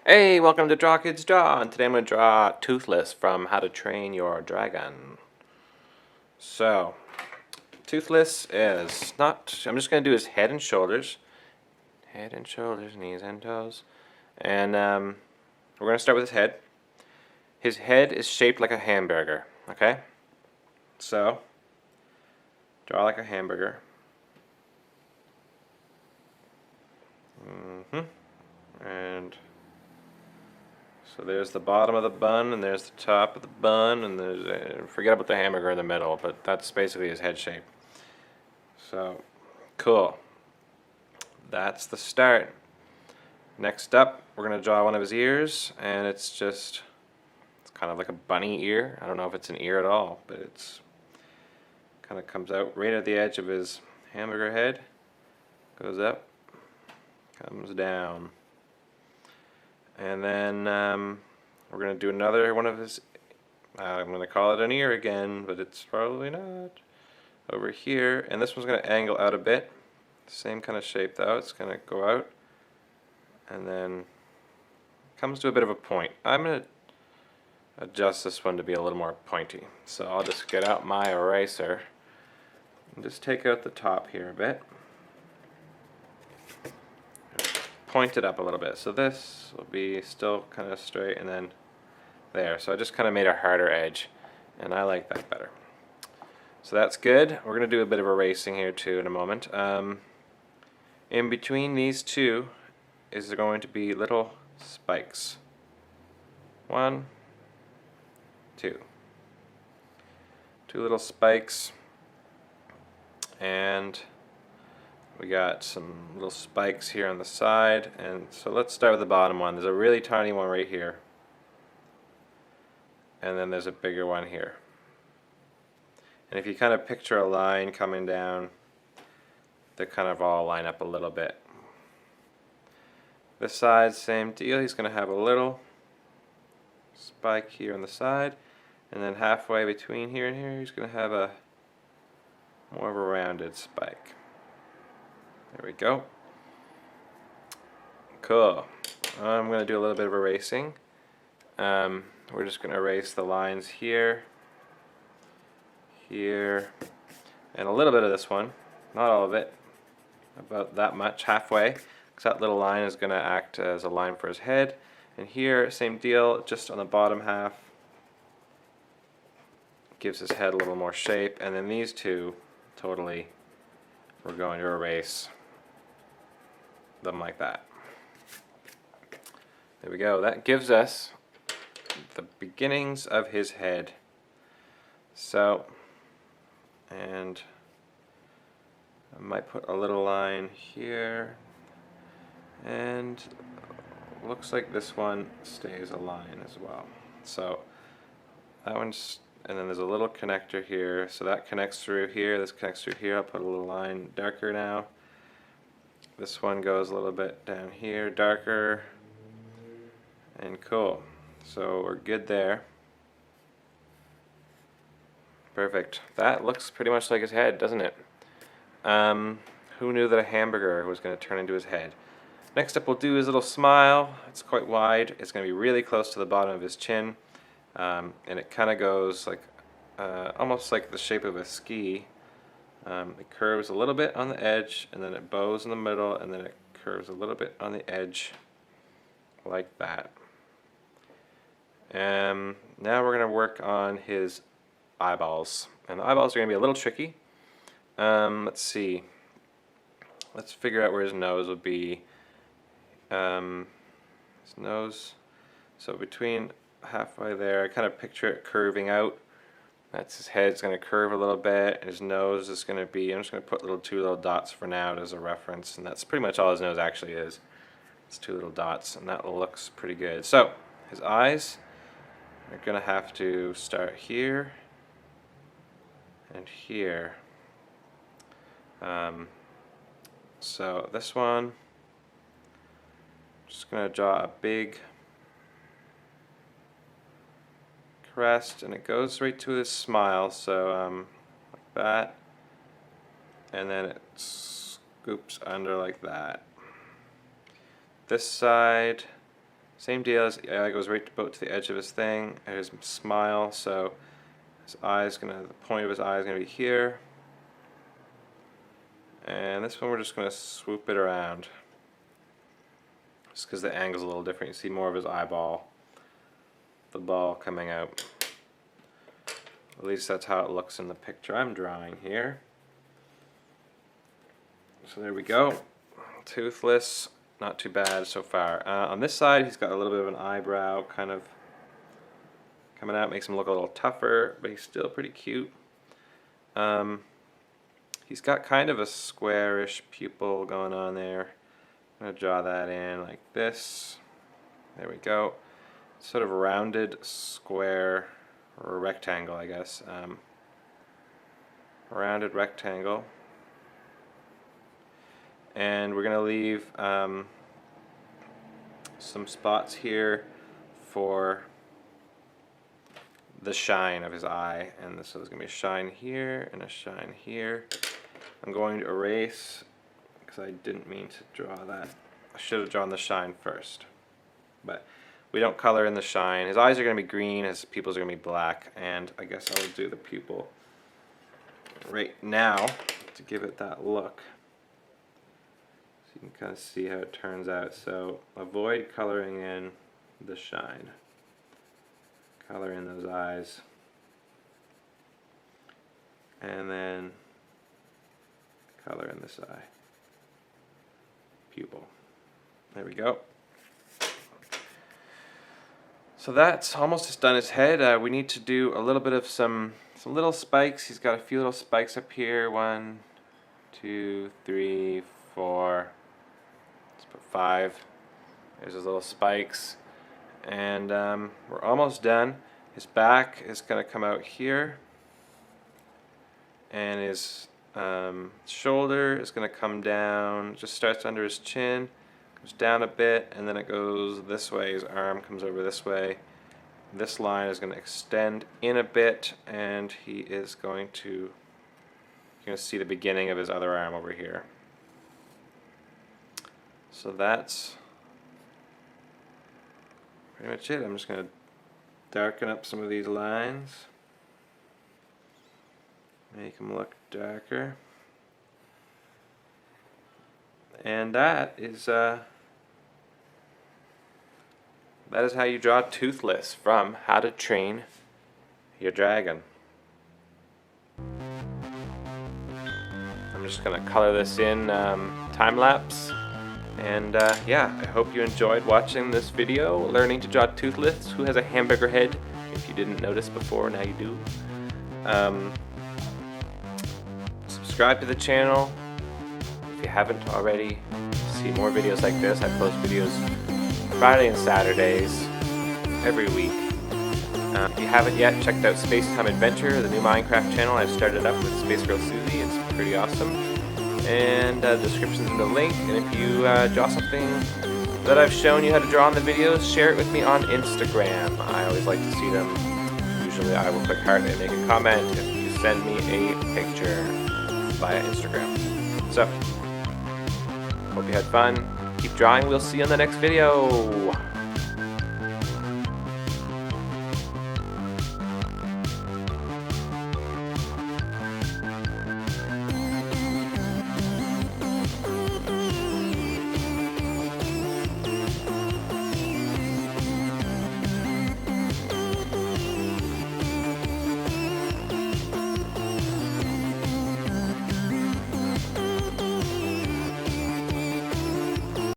Hey, welcome to Draw Kids Draw, and today I'm going to draw Toothless from How to Train Your Dragon. So, Toothless is not, I'm just going to do his head and shoulders. Head and shoulders, knees and toes. And we're going to start with his head. His head is shaped like a hamburger, okay? So, draw like a hamburger. And so there's the bottom of the bun, and there's the top of the bun, and there's forget about the hamburger in the middle, but that's basically his head shape. So, cool. That's the start. Next up, we're going to draw one of his ears, and it's kind of like a bunny ear. I don't know if it's an ear at all, but it's kind of comes out right at the edge of his hamburger head, goes up, comes down. And then we're going to do another one of his, I'm going to call it an ear again, but it's probably not, over here. And this one's going to angle out a bit. Same kind of shape though, it's going to go out and then comes to a bit of a point. I'm going to adjust this one to be a little more pointy. So I'll just get out my eraser and just take out the top here a bit. Point it up a little bit. So this will be still kind of straight and then there. So I just kind of made a harder edge and I like that better. So that's good. We're going to do a bit of erasing here too in a moment. In between these two is going to be little spikes. 1, 2. 2 little spikes, and we got some little spikes here on the side. And so let's start with the bottom one. There's a really tiny one right here, and then there's a bigger one here. And if you kind of picture a line coming down, they kind of all line up a little bit. This side, same deal. He's going to have a little spike here on the side, and then halfway between here and here, he's going to have a more of a rounded spike. There we go. Cool. I'm going to do a little bit of erasing. We're just going to erase the lines here, here, and a little bit of this one. Not all of it. About that much, halfway. Because that little line is going to act as a line for his head. And here, same deal, just on the bottom half. Gives his head a little more shape. And then these two, totally, we're going to erase them like that. There we go. That gives us the beginnings of his head. So, and I might put a little line here, and looks like this one stays a line as well. So that one's, and then there's a little connector here, so that connects through here, this connects through here. I'll put a little line darker now. This one goes a little bit down here, darker, and cool. So we're good there. Perfect. That looks pretty much like his head, doesn't it? Who knew that a hamburger was going to turn into his head? Next up we'll do his little smile. It's quite wide. It's going to be really close to the bottom of his chin. And it kind of goes like almost like the shape of a ski. It curves a little bit on the edge, and then it bows in the middle, and then it curves a little bit on the edge like that. Now we're going to work on his eyeballs. And the eyeballs are going to be a little tricky. Let's see. Let's figure out where his nose would be. His nose, so between halfway there, I kind of picture it curving out. That's his head's going to curve a little bit, and his nose is going to be, I'm just going to put 2 little dots for now as a reference, and that's pretty much all his nose actually is. It's 2 little dots, and that looks pretty good. So, his eyes are going to have to start here and here. So this one, just going to draw a big crest, and it goes right to his smile, so like that, and then it scoops under like that. This side Same deal as the eye goes right about to the edge of his thing. There's his smile, so his eye's gonna, the point of his eye is gonna be here. And this one we're just gonna swoop it around. Just because the angle's a little different, you see more of his eyeball, the ball coming out. At least that's how it looks in the picture I'm drawing here. So there we go. Toothless, not too bad so far. On this side, he's got a little bit of an eyebrow kind of coming out, makes him look a little tougher, but he's still pretty cute. He's got kind of a squarish pupil going on there. I'm going to draw that in like this. There we go. Sort of rounded square, or rectangle, I guess. Rounded rectangle. And we're going to leave some spots here for the shine of his eye. And so there's going to be a shine here and a shine here. I'm going to erase because I didn't mean to draw that. I should have drawn the shine first. But we don't color in the shine. His eyes are going to be green, his pupils are going to be black, and I guess I'll do the pupil right now to give it that look. So you can kind of see how it turns out. So avoid coloring in the shine. Color in those eyes. And then color in this eye. Pupil. There we go. So that's almost just done his head. We need to do a little bit of some little spikes. He's got a few little spikes up here. 1, 2, 3, 4. Let's put 5. There's his little spikes. And we're almost done. His back is going to come out here. And his shoulder is going to come down, just starts under his chin, goes down a bit, and then it goes this way. His arm comes over this way. This line is going to extend in a bit, and he is going to, you're going to see the beginning of his other arm over here. So that's pretty much it. I'm just going to darken up some of these lines. Make them look darker. And that is how you draw Toothless from How to Train Your Dragon. I'm just going to color this in time lapse. And yeah, I hope you enjoyed watching this video, learning to draw Toothless, who has a hamburger head. If you didn't notice before, now you do. Subscribe to the channel if you haven't already. See more videos like this. I post videos Friday and Saturdays every week. If you haven't yet checked out Space Time Adventure, the new Minecraft channel I've started up with Space Girl Susie. It's pretty awesome. And the description's in the link. And if you draw something that I've shown you how to draw in the videos, share it with me on Instagram. I always like to see them. Usually I will click heart and make a comment if you send me a picture via Instagram. So, hope you had fun. Keep drawing. We'll see you in the next video.